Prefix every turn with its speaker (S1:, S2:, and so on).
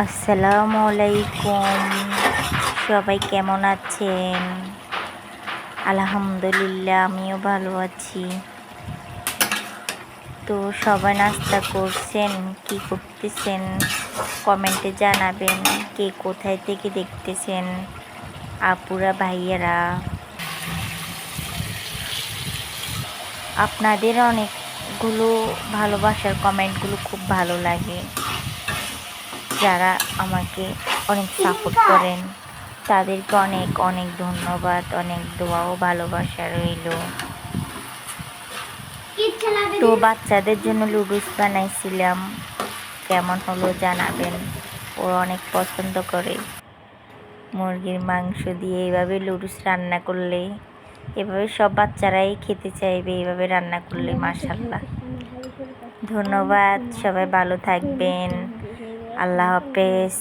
S1: আসসালামু আলাইকুম। সবাই কেমন আছেন? আলহামদুলিল্লাহ, আমিও ভালো আছি। তো সবাই নাস্তা করছেন, কি করতেছেন কমেন্টে জানাবেন। কে কোথায় থেকে দেখতেছেন, আপুরা ভাইয়ারা। আপনাদের অনেকগুলো ভালোবাসার কমেন্টগুলো খুব ভালো লাগে। যারা আমাকে অনেক সাপোর্ট করেন তাদেরকে অনেক অনেক ধন্যবাদ, অনেক দোয়া ও ভালোবাসা রইল। তো বাচ্চাদের জন্য লুডুস বানাইছিলাম, কেমন হলো জানাবেন। ওরা অনেক পছন্দ করে মুরগির মাংস দিয়ে এইভাবে লুডুস রান্না করলে। এভাবে সব বাচ্চারাই খেতে চাইবে এইভাবে রান্না করলে। মাশাল্লাহ, ধন্যবাদ। সবাই ভালো থাকবেন। আল্লাহ হাফেজ।